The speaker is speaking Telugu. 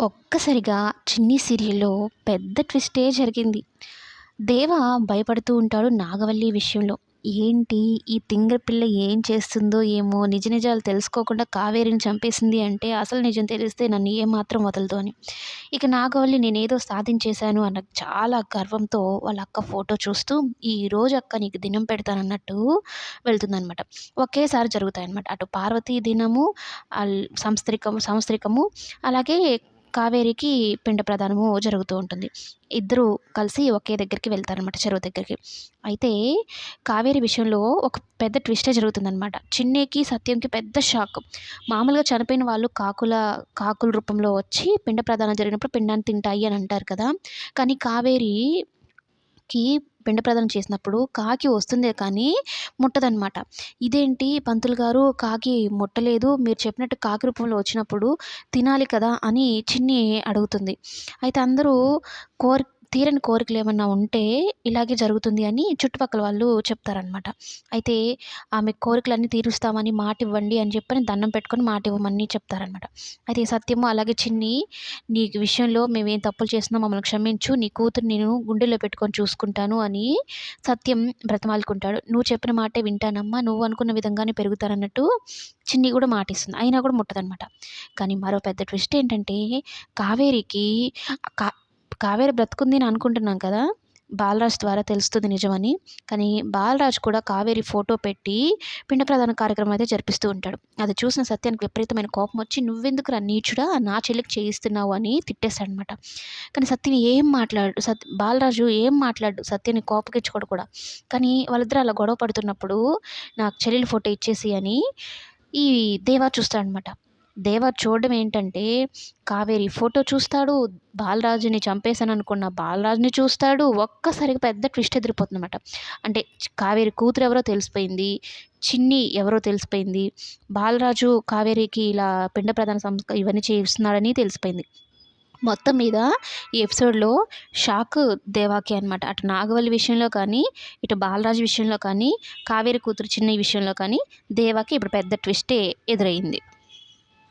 ఒక్కసారిగా 'చిన్ని' సీరియల్‌లో పెద్ద ట్విస్టే జరిగింది. దేవ భయపడుతూ ఉంటాడు నాగవల్లి విషయంలో. ఏంటి ఈ తింగర పిల్ల ఏం చేస్తుందో ఏమో! నిజ నిజాలు తెలుసుకోకుండా కావేరిని చంపేసింది అంటే అసలు నిజం తెలిస్తే నన్ను ఏమాత్రం వదలదు అని. ఇక నాగవల్లి నేనేదో సాధించేశాను అన్న చాలా గర్వంతో వాళ్ళ అక్క ఫోటో చూస్తూ ఈరోజు అక్క నీకు దినం పెడతానన్నట్టు వెళ్తుందనమాట. ఒకేసారి జరుగుతాయన్నమాట. అటు పార్వతీ దినము, సంవత్సరికము అలాగే కావేరికి పిండ ప్రదానము జరుగుతూ ఉంటుంది. ఇద్దరూ కలిసి ఒకే దగ్గరికి వెళ్తారనమాట, చెరువు దగ్గరికి. అయితే కావేరి విషయంలో ఒక పెద్ద ట్విస్టే జరుగుతుందనమాట. చిన్నికి, సత్యంకి పెద్ద షాక్. మామూలుగా చనిపోయిన వాళ్ళు కాకుల రూపంలో వచ్చి పిండ ప్రదానం జరిగినప్పుడు పిండాన్ని తింటాయి అని అంటారు కదా! కానీ కావేరికి పిండ ప్రదానం చేసినప్పుడు కాకి వస్తుందే కానీ ముట్టదనమాట. ఇదేంటి పంతులు గారు కాకి ముట్టలేదు. మీరు చెప్పినట్టు కాకి రూపంలో వచ్చినప్పుడు తినాలి కదా! అని చిన్ని అడుగుతుంది. అయితే అందరూ తీరని కోరికలేమన్నా ఉంటే ఇలాగే జరుగుతుంది అని చుట్టుపక్కల వాళ్ళు చెప్తారనమాట. అయితే ఆమె కోరికలన్నీ తీరుస్తామని మాటివ్వండి అని చెప్పని దండం పెట్టుకొని మాటివ్వమని చెప్తారనమాట. అయితే సత్యము అలాగే చిన్ని నీ విషయంలో మేమేం తప్పులు చేసినా మమ్మల్ని క్షమించు. నీ కూతురు నేను గుండెల్లో పెట్టుకొని చూసుకుంటాను అని సత్యం బ్రతిమాలుకుంటాడు. నువ్వు చెప్పిన మాటే వింటానమ్మా. నువ్వు అనుకున్న విధంగానే పెరుగుతానన్నట్టు చిన్ని కూడా మాటిస్తుంది. అయినా కూడా ముట్టదనమాట. కానీ మరో పెద్ద ట్విస్ట్ ఏంటంటే కావేరికి కా కావేరి బ్రతుకుంది అని అనుకుంటున్నాం కదా! బాలరాజు ద్వారా తెలుస్తుంది నిజమని. కానీ బాలరాజు కూడా కావేరి ఫోటో పెట్టి పిండ ప్రదాన కార్యక్రమం అయితే జరిపిస్తూ ఉంటాడు. అది చూసిన సత్యానికి విపరీతమైన కోపం వచ్చి "నువ్వెందుకురా నీచుడా నా చెల్లికి చేయిస్తున్నావు" అని తిట్టేస్తాడనమాట. కానీ సత్యం ఏం మాట్లాడు బాలరాజు ఏం మాట్లాడు. సత్యాన్ని కోపగించుకోడు కూడా. కానీ వాళ్ళిద్దరూ అలా గొడవ పడుతున్నప్పుడు నాకు చెల్లెలి ఫోటో ఇచ్చేసేయి అని ఈ దేవా చూస్తాడనమాట. దేవా చూడడం ఏంటంటే కావేరి ఫోటో చూస్తాడు. బాలరాజుని చంపేసాననుకున్న బాలరాజుని చూస్తాడు. ఒక్కసారిగా పెద్ద ట్విస్ట్ ఎదిరిపోతుందనమాట. అంటే కావేరి కూతురు ఎవరో తెలిసిపోయింది. చిన్ని ఎవరో తెలిసిపోయింది. బాలరాజు కావేరికి ఇలా పిండ ప్రదాన ఇవన్నీ చేయిస్తున్నాడని తెలిసిపోయింది. మొత్తం మీద ఈ ఎపిసోడ్‌లో షాక్ దేవాకి అనమాట. అటు నాగవల్లి విషయంలో కానీ, ఇటు బాలరాజు విషయంలో కానీ, కావేరి కూతురు చిన్ని విషయంలో కానీ దేవాకి ఇప్పుడు పెద్ద ట్విస్టే ఎదురయింది.